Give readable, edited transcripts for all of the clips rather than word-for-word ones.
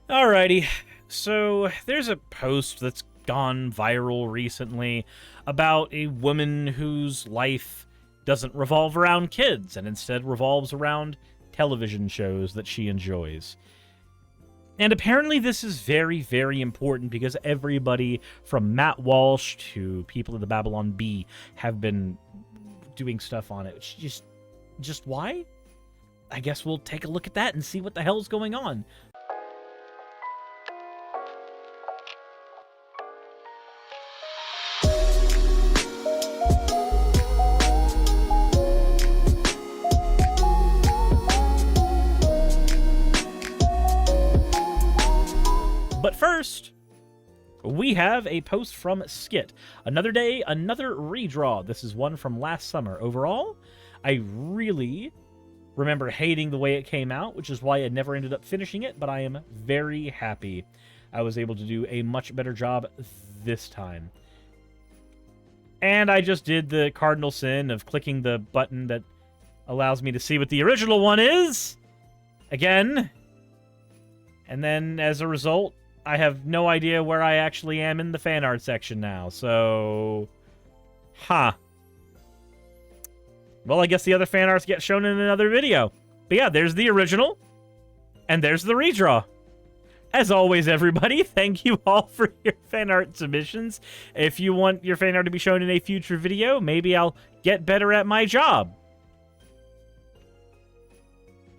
Alrighty, so there's a post that's gone viral recently about a woman whose life doesn't revolve around kids and instead revolves around television shows that she enjoys. And apparently this is very, very important because everybody from Matt Walsh to people at the Babylon Bee have been doing stuff on it. Just why? I guess we'll take a look at that and see what the hell's going on. But first, we have a post from Skit. Another day, another redraw. This is one from last summer. Overall, I really remember hating the way it came out, which is why I never ended up finishing it, but I am very happy I was able to do a much better job this time. And I just did the cardinal sin of clicking the button that allows me to see what the original one is again. And then, as a result, I have no idea where I actually am in the fan art section now, so... Well, I guess the other fan arts get shown in another video. But yeah, there's the original, and there's the redraw. As always, everybody, thank you all for your fan art submissions. If you want your fan art to be shown in a future video, maybe I'll get better at my job.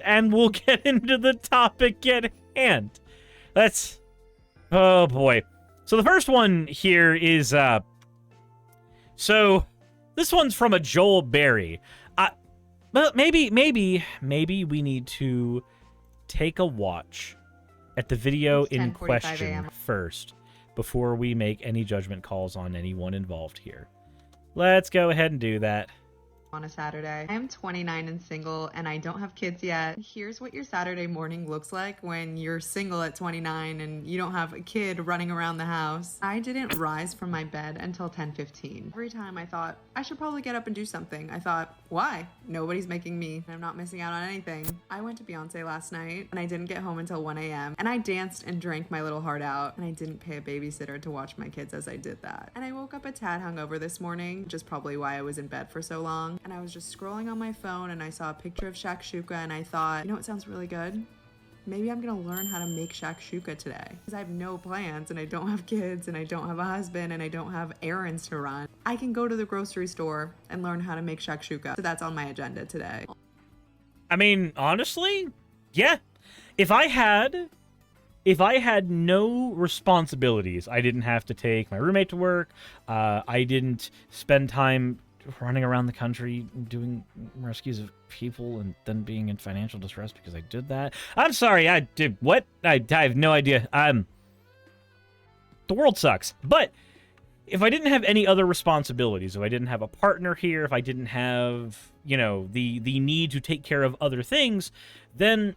And we'll get into the topic at hand. Oh boy. So the first one here is, so this one's from a Joel Berry. Well, maybe we need to take a watch at the video in question first before we make any judgment calls on anyone involved here. Let's go ahead and do that. On a Saturday. I am 29 and single, and I don't have kids yet. Here's what your Saturday morning looks like when you're single at 29 and you don't have a kid running around the house. I didn't rise from my bed until 10:15. Every time I thought, I should probably get up and do something. I thought, why? Nobody's making me. I'm not missing out on anything. I went to Beyonce last night, and I didn't get home until 1 a.m. And I danced and drank my little heart out, and I didn't pay a babysitter to watch my kids as I did that. And I woke up a tad hungover this morning, which is probably why I was in bed for so long. And I was just scrolling on my phone and I saw a picture of shakshuka and I thought, you know what sounds really good? Maybe I'm gonna learn how to make shakshuka today. Because I have no plans and I don't have kids and I don't have a husband and I don't have errands to run. I can go to the grocery store and learn how to make shakshuka. So that's on my agenda today. I mean, honestly, yeah. If I had no responsibilities, I didn't have to take my roommate to work, I didn't spend time running around the country doing rescues of people and then being in financial distress because I did that. I'm sorry, I did what? I have no idea. The world sucks. But if I didn't have any other responsibilities, if I didn't have a partner here, if I didn't have, you know, the need to take care of other things, then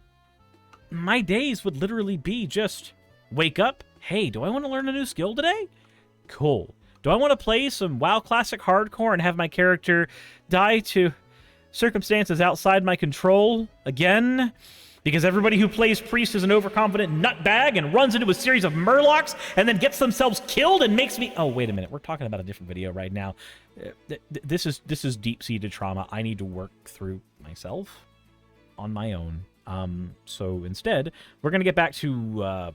my days would literally be just wake up, hey, do I want to learn a new skill today? Cool. Do I want to play some WoW Classic Hardcore and have my character die to circumstances outside my control again? Because everybody who plays Priest is an overconfident nutbag and runs into a series of murlocs and then gets themselves killed and makes me... Oh, wait a minute. We're talking about a different video right now. This is deep-seated trauma I need to work through myself on my own. So instead, we're going to get back to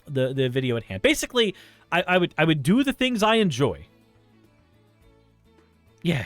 the video at hand. Basically, I would do the things I enjoy. Yeah.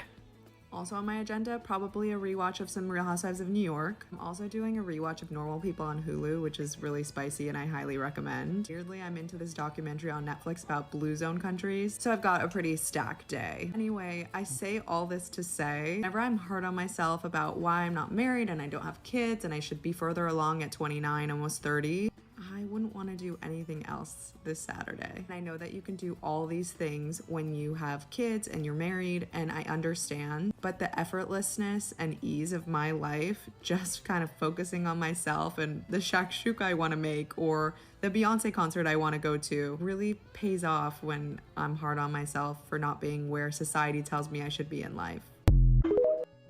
Also on my agenda, probably a rewatch of some Real Housewives of New York. I'm also doing a rewatch of Normal People on Hulu, which is really spicy and I highly recommend. Weirdly, I'm into this documentary on Netflix about blue zone countries, so I've got a pretty stacked day. Anyway, I say all this to say, whenever I'm hard on myself about why I'm not married and I don't have kids and I should be further along at 29, almost 30, I wouldn't want to do anything else this Saturday. And I know that you can do all these things when you have kids and you're married, and I understand, but the effortlessness and ease of my life, just kind of focusing on myself and the shakshuka I want to make or the Beyonce concert I want to go to, really pays off when I'm hard on myself for not being where society tells me I should be in life.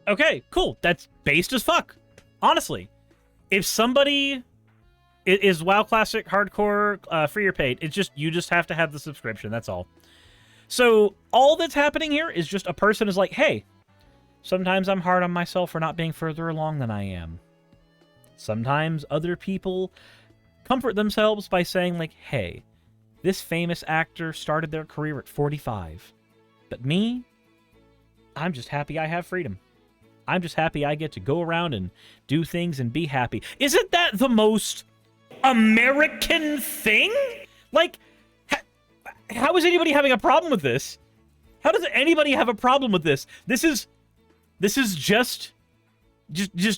Okay, cool. That's based as fuck. Honestly, if somebody Is WoW Classic Hardcore free or paid? It's just, you just have to have the subscription, that's all. So all that's happening here is just a person is like, hey, sometimes I'm hard on myself for not being further along than I am. Sometimes other people comfort themselves by saying, like, hey, this famous actor started their career at 45. But me, I'm just happy I have freedom. I'm just happy I get to go around and do things and be happy. Isn't that the most American thing? Like, how is anybody having a problem with this? How does anybody have a problem with this? This is just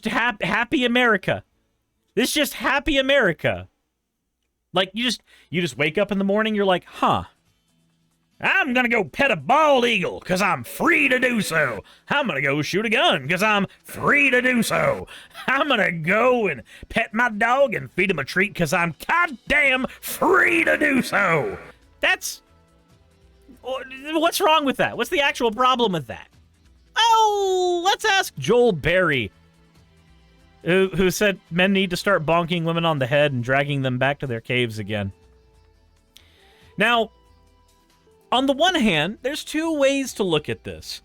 happy America. This is just happy America. Like, you just wake up in the morning, you're like, huh, I'm gonna go pet a bald eagle because I'm free to do so. I'm gonna go shoot a gun because I'm free to do so. I'm gonna go and pet my dog and feed him a treat because I'm goddamn free to do so. What's wrong with that? What's the actual problem with that? Oh, let's ask Joel Berry, who said men need to start bonking women on the head and dragging them back to their caves again. Now, on the one hand, there's two ways to look at this.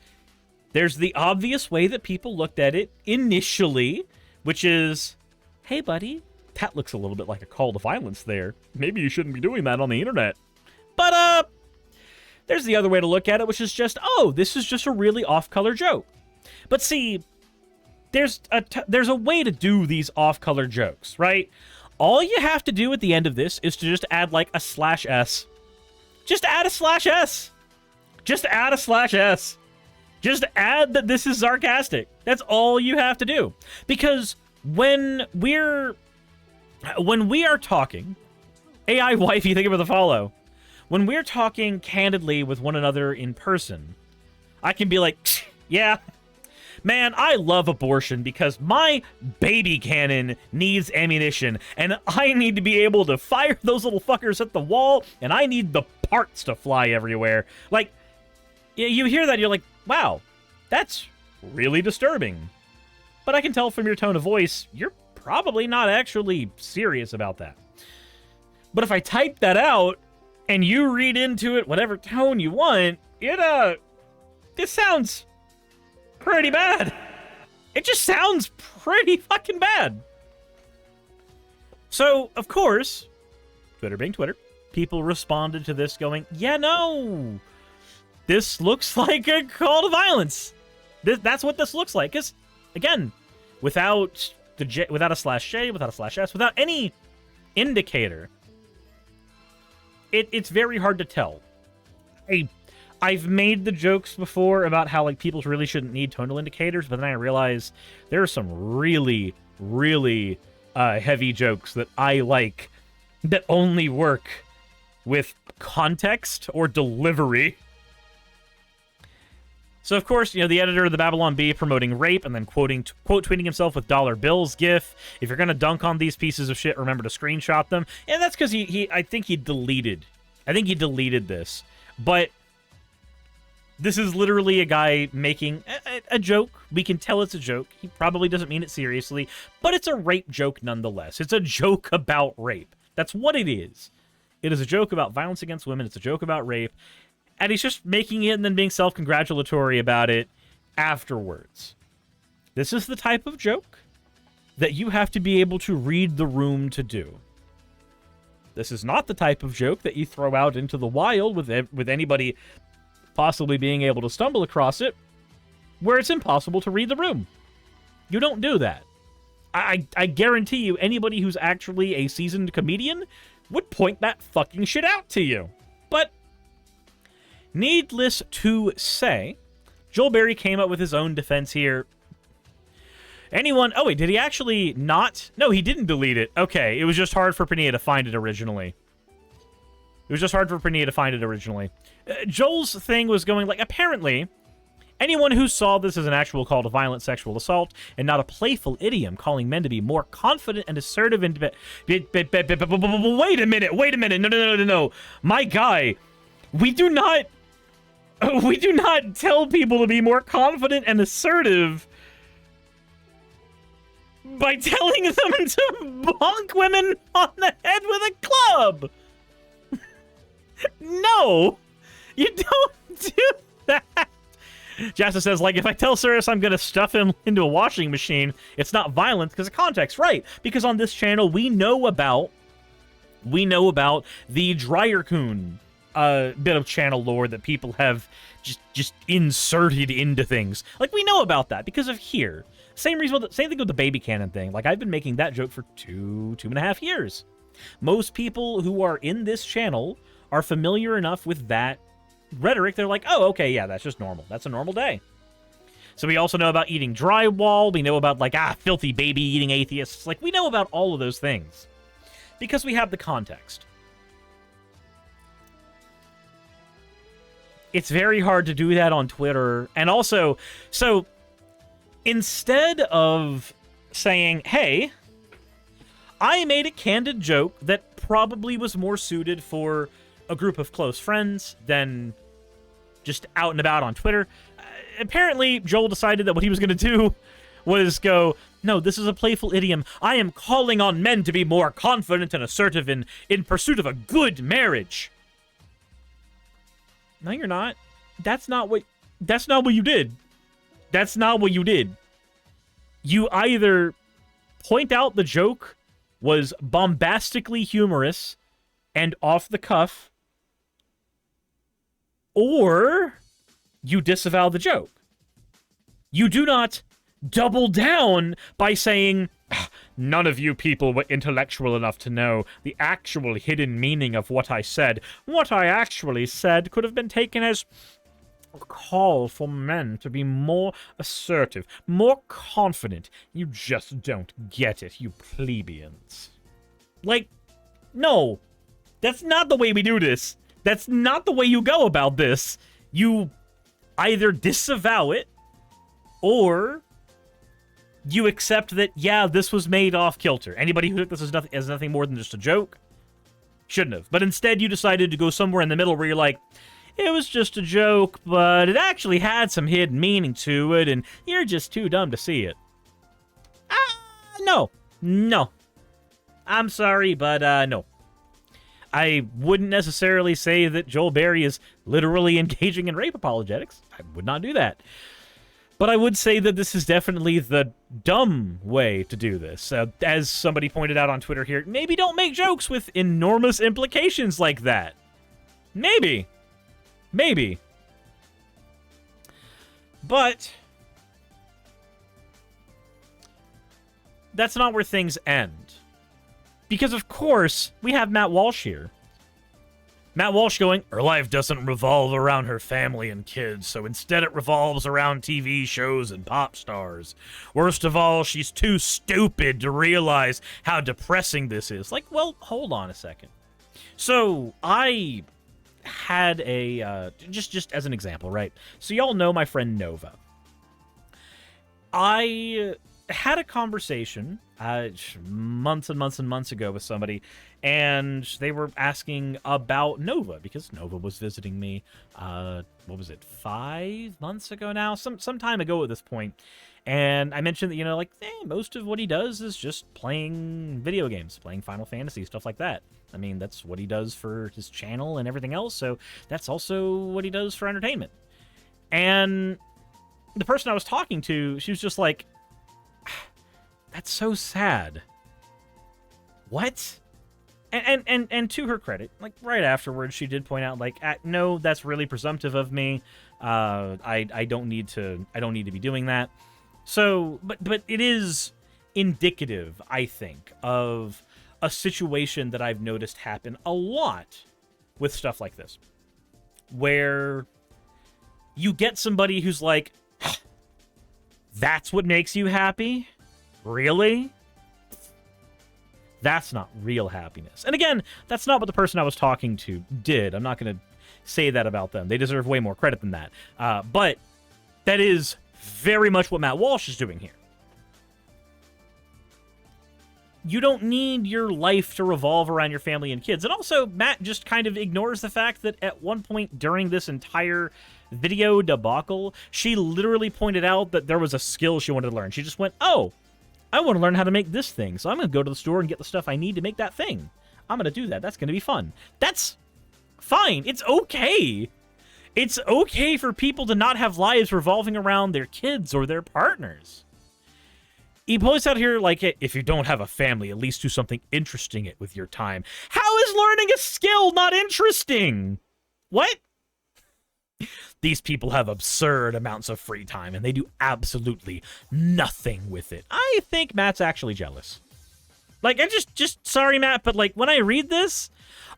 There's the obvious way that people looked at it initially, which is, hey, buddy, that looks a little bit like a call to violence there. Maybe you shouldn't be doing that on the internet. But, there's the other way to look at it, which is just, oh, this is just a really off-color joke. But see, there's a way to do these off-color jokes, right? All you have to do at the end of this is to just add, like, a /S. Just add a /S. Just add a /S. Just add that this is sarcastic. That's all you have to do. Because when we are talking, AI wifey, thank you for the follow. When we're talking candidly with one another in person, I can be like, yeah, man, I love abortion because my baby cannon needs ammunition, and I need to be able to fire those little fuckers at the wall, and I need the parts to fly everywhere. Like, you hear that, you're like, wow, that's really disturbing. But I can tell from your tone of voice, you're probably not actually serious about that. But if I type that out, and you read into it whatever tone you want, this sounds pretty bad. It just sounds pretty fucking bad. So, of course, Twitter being Twitter, people responded to this going, yeah, no, this looks like a call to violence. That's what this looks like. Because, again, without a /J, without a /S, without any indicator, it's very hard to tell. I've made the jokes before about how, like, people really shouldn't need tonal indicators, but then I realize there are some really, really heavy jokes that I like that only work with context or delivery. So, of course, you know, the editor of the Babylon Bee promoting rape and then quote tweeting himself with dollar bills gif. If you're going to dunk on these pieces of shit, remember to screenshot them. And that's because I think he deleted this. But this is literally a guy making a joke. We can tell it's a joke. He probably doesn't mean it seriously, but it's a rape joke nonetheless. It's a joke about rape. That's what it is. It is a joke about violence against women. It's a joke about rape. And he's just making it and then being self-congratulatory about it afterwards. This is the type of joke that you have to be able to read the room to do. This is not the type of joke that you throw out into the wild with anybody possibly being able to stumble across it, where it's impossible to read the room. You don't do that. I guarantee you, anybody who's actually a seasoned comedian would point that fucking shit out to you. But needless to say, Joel Berry came up with his own defense here. Oh wait, did he actually not? No, he didn't delete it. Okay, it was just hard for Pania to find it originally. Joel's thing was going like, apparently, anyone who saw this as an actual call to violent sexual assault and not a playful idiom calling men to be more confident and assertive and... Wait a minute. No. My guy, we do not tell people to be more confident and assertive by telling them to bonk women on the head with a club. No, you don't do that. Jassa says, like, if I tell Suris I'm going to stuff him into a washing machine, it's not violent because of context. Right, because on this channel, we know about the Dryer-kun bit of channel lore that people have just inserted into things. Like, we know about that because of here. Same thing with the baby cannon thing. Like, I've been making that joke for two and a half years. Most people who are in this channel are familiar enough with that rhetoric. They're like, oh, okay, yeah, that's just normal. That's a normal day. So we also know about eating drywall. We know about, like, filthy baby eating atheists. Like, we know about all of those things because we have the context. It's very hard to do that on Twitter. And also, so instead of saying, hey, I made a candid joke that probably was more suited for a group of close friends than just out and about on Twitter, apparently Joel decided that what he was going to do was go, no, this is a playful idiom. I am calling on men to be more confident and assertive in pursuit of a good marriage. No, you're not. That's not what you did. That's not what you did. You either point out the joke was bombastically humorous and off the cuff, or you disavow the joke. You do not double down by saying, none of you people were intellectual enough to know the actual hidden meaning of what I said. What I actually said could have been taken as a call for men to be more assertive, more confident. You just don't get it, you plebeians. Like, no, that's not the way we do this. That's not the way you go about this. You either disavow it, or you accept that, yeah, this was made off kilter. Anybody who took this as nothing more than just a joke shouldn't have. But instead, you decided to go somewhere in the middle where you're like, it was just a joke, but it actually had some hidden meaning to it, and you're just too dumb to see it. No. I'm sorry, but no. I wouldn't necessarily say that Joel Berry is literally engaging in rape apologetics. I would not do that. But I would say that this is definitely the dumb way to do this. As somebody pointed out on Twitter here, maybe don't make jokes with enormous implications like that. Maybe. But that's not where things end. Because, of course, we have Matt Walsh here. Matt Walsh going, her life doesn't revolve around her family and kids, so instead it revolves around TV shows and pop stars. Worst of all, she's too stupid to realize how depressing this is. Like, well, hold on a second. So, I had a, just as an example, right? So y'all know my friend Nova. I had a conversation months and months and months ago with somebody, and they were asking about Nova because Nova was visiting me, what was it, 5 months ago now? Some time ago at this point. And I mentioned that, you know, like, most of what he does is just playing video games, playing Final Fantasy, stuff like that. I mean, that's what he does for his channel and everything else, so that's also what he does for entertainment. And the person I was talking to, she was just like, that's so sad. What? And to her credit, like, right afterwards, she did point out, like, no, that's really presumptive of me. I don't need to be doing that. So, but it is indicative, I think, of a situation that I've noticed happen a lot with stuff like this, where you get somebody who's like, that's what makes you happy? Really? That's not real happiness. And again, that's not what the person I was talking to did. I'm not going to say that about them. They deserve way more credit than that. But that is very much what Matt Walsh is doing here. You don't need your life to revolve around your family and kids. And also, Matt just kind of ignores the fact that at one point during this entire video debacle, she literally pointed out that there was a skill she wanted to learn. She just went, oh, I want to learn how to make this thing, so I'm going to go to the store and get the stuff I need to make that thing. I'm going to do that. That's going to be fun. That's fine. It's okay. It's okay for people to not have lives revolving around their kids or their partners. He points out here, like, if you don't have a family, at least do something interesting with your time. How is learning a skill not interesting? What? These people have absurd amounts of free time, and they do absolutely nothing with it. I think Matt's actually jealous. Like, I just sorry, Matt, but, like, when I read this,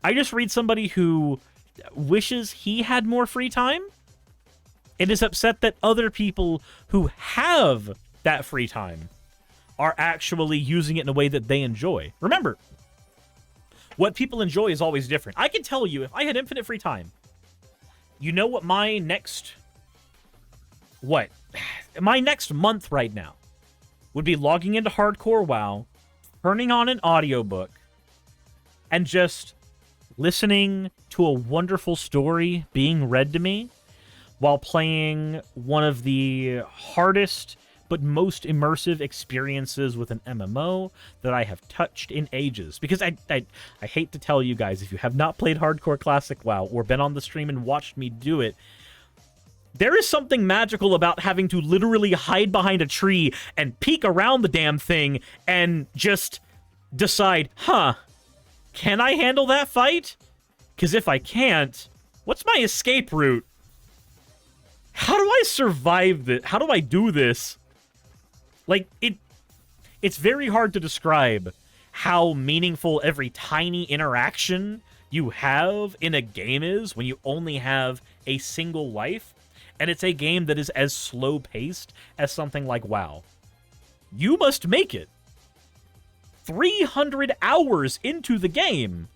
I just read somebody who wishes he had more free time and is upset that other people who have that free time are actually using it in a way that they enjoy. Remember, what people enjoy is always different. I can tell you, if I had infinite free time, you know what my next... My next month right now would be logging into Hardcore WoW, turning on an audiobook, and just listening to a wonderful story being read to me while playing one of the hardest but most immersive experiences with an MMO that I have touched in ages. Because I hate to tell you guys, if you have not played Hardcore Classic WoW or been on the stream and watched me do it, there is something magical about having to literally hide behind a tree and peek around the damn thing and just decide, can I handle that fight? Because if I can't, what's my escape route? How do I survive this? How do I do this? Like, it's very hard to describe how meaningful every tiny interaction you have in a game is when you only have a single life, and it's a game that is as slow-paced as something like WoW. You must make it 300 hours into the game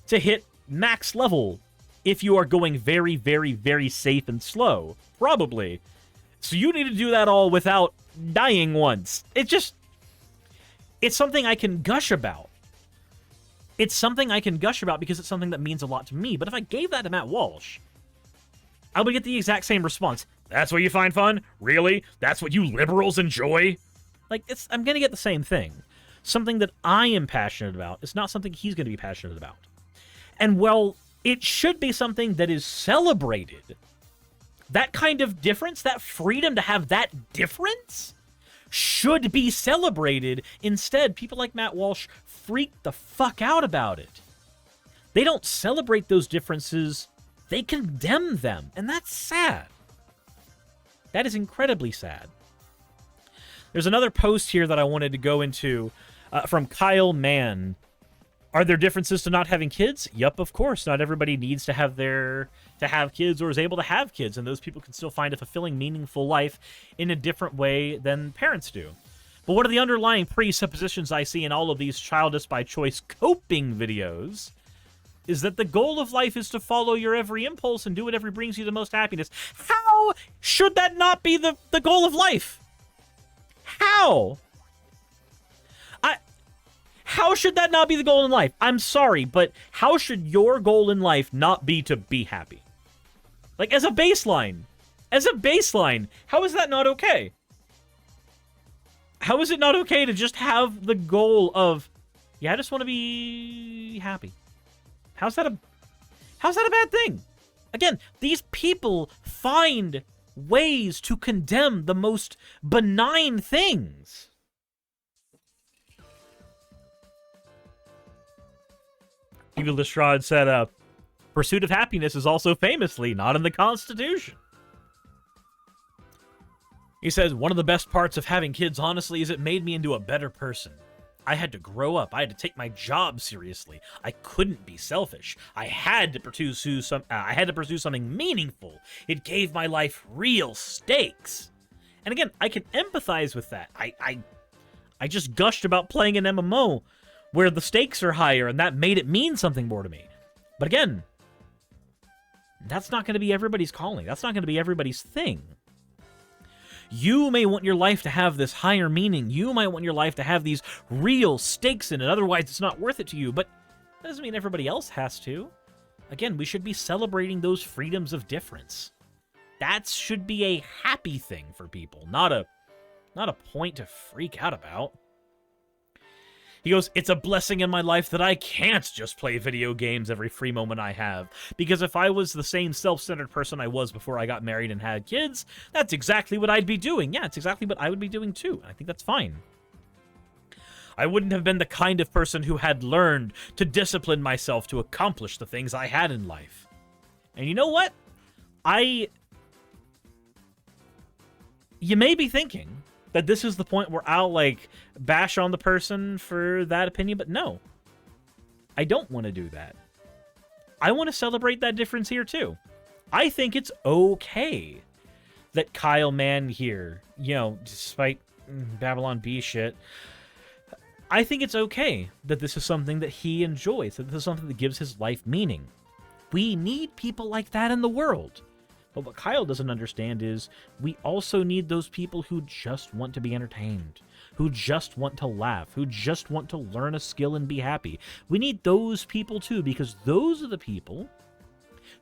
to hit max level if you are going very, very, very safe and slow. Probably. So you need to do that all without dying once. It's something I can gush about. It's something I can gush about because it's something that means a lot to me. But if I gave that to Matt Walsh, I would get the exact same response. That's what you find fun? Really? That's what you liberals enjoy? Like, I'm going to get the same thing. Something that I am passionate about is not something he's going to be passionate about. And, well, it should be something that is celebrated. That kind of difference, that freedom to have that difference, should be celebrated. Instead, people like Matt Walsh freak the fuck out about it. They don't celebrate those differences. They condemn them. And that's sad. That is incredibly sad. There's another post here that I wanted to go into from Kyle Mann. Are there differences to not having kids? Yup, of course. Not everybody needs to have kids or is able to have kids, and those people can still find a fulfilling, meaningful life in a different way than parents do. But what are the underlying presuppositions I see in all of these childish by choice coping videos? Is that the goal of life is to follow your every impulse and do whatever brings you the most happiness. How should that not be the goal of life? How? How should that not be the goal in life? I'm sorry, but how should your goal in life not be to be happy? Like, as a baseline, how is that not okay? How is it not okay to just have the goal of, yeah, I just want to be happy? How's that a bad thing? Again, these people find ways to condemn the most benign things. Evil Lestrade said, pursuit of happiness is also famously not in the Constitution. He says, one of the best parts of having kids, honestly, is it made me into a better person. I had to grow up. I had to take my job seriously. I couldn't be selfish. I had to pursue something meaningful. It gave my life real stakes. And again, I can empathize with that. I just gushed about playing an MMO where the stakes are higher, and that made it mean something more to me. But again, that's not going to be everybody's calling. That's not going to be everybody's thing. You may want your life to have this higher meaning. You might want your life to have these real stakes in it. Otherwise, it's not worth it to you. But that doesn't mean everybody else has to. Again, we should be celebrating those freedoms of difference. That should be a happy thing for people, not a point to freak out about. He goes, it's a blessing in my life that I can't just play video games every free moment I have. Because if I was the same self-centered person I was before I got married and had kids, that's exactly what I'd be doing. Yeah, it's exactly what I would be doing too. I think that's fine. I wouldn't have been the kind of person who had learned to discipline myself to accomplish the things I had in life. And you know what? You may be thinking that this is the point where I'll, like, bash on the person for that opinion, but no. I don't want to do that. I want to celebrate that difference here, too. I think it's okay that Kyle Mann here, you know, despite Babylon Bee shit, I think it's okay that this is something that he enjoys, that this is something that gives his life meaning. We need people like that in the world. But what Kyle doesn't understand is we also need those people who just want to be entertained, who just want to laugh, who just want to learn a skill and be happy. We need those people too, because those are the people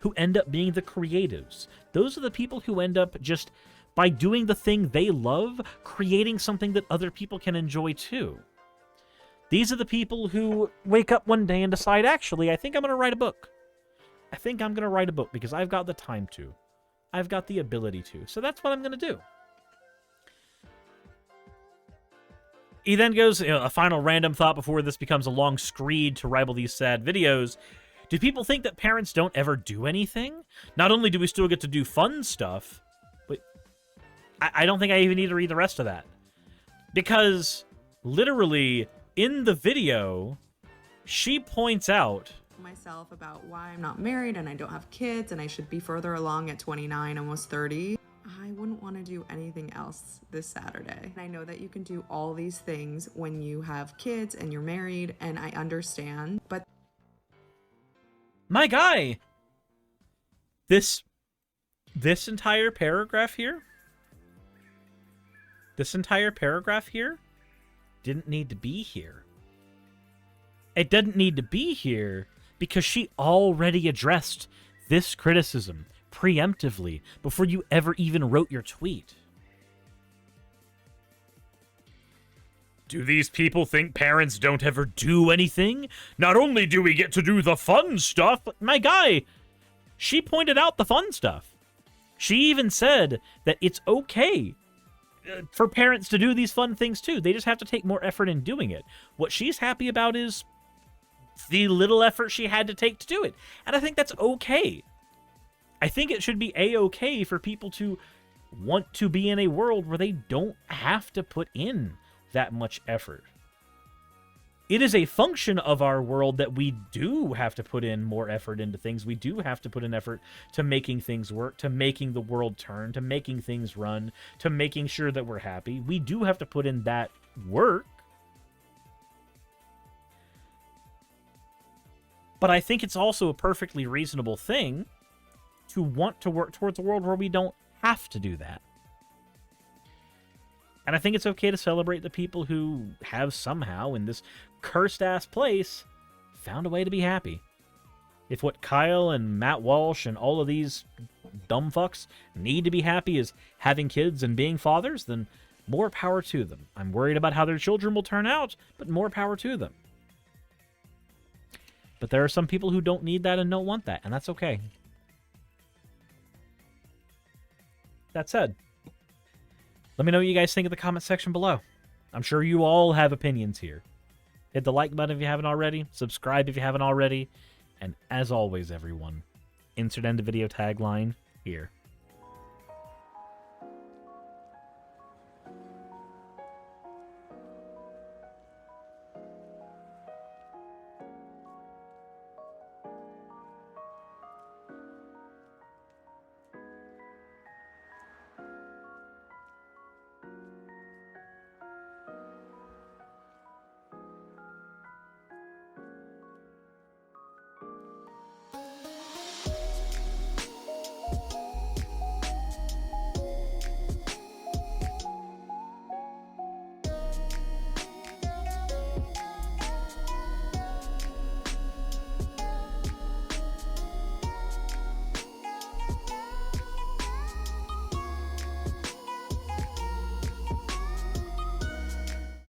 who end up being the creatives. Those are the people who end up just, by doing the thing they love, creating something that other people can enjoy too. These are the people who wake up one day and decide, actually, I think I'm going to write a book. I think I'm going to write a book because I've got the time to. I've got the ability to. So that's what I'm going to do. He then goes, a final random thought before this becomes a long screed to rival these sad videos. Do people think that parents don't ever do anything? Not only do we still get to do fun stuff, but I don't think I even need to read the rest of that. Because, literally, in the video, she points out myself about why I'm not married and I don't have kids and I should be further along at 29, almost 30. I wouldn't want to do anything else this Saturday. I know that you can do all these things when you have kids and you're married, and I understand, but my guy, this entire paragraph here, didn't need to be here. It didn't need to be here because she already addressed this criticism preemptively before you ever even wrote your tweet. Do these people think parents don't ever do anything? Not only do we get to do the fun stuff, but my guy, she pointed out the fun stuff. She even said that it's okay for parents to do these fun things too. They just have to take more effort in doing it. What she's happy about is the little effort she had to take to do it. And I think that's okay. I think it should be a-okay for people to want to be in a world where they don't have to put in that much effort. It is a function of our world that we do have to put in more effort into things. We do have to put in effort to making things work, to making the world turn, to making things run, to making sure that we're happy. We do have to put in that work. But I think it's also a perfectly reasonable thing to want to work towards a world where we don't have to do that. And I think it's okay to celebrate the people who have somehow, in this cursed-ass place, found a way to be happy. If what Kyle and Matt Walsh and all of these dumb fucks need to be happy is having kids and being fathers, then more power to them. I'm worried about how their children will turn out, but more power to them. But there are some people who don't need that and don't want that, and that's okay. That said, let me know what you guys think in the comment section below. I'm sure you all have opinions here. Hit the like button if you haven't already, subscribe if you haven't already, and as always, everyone, insert end of video tagline here.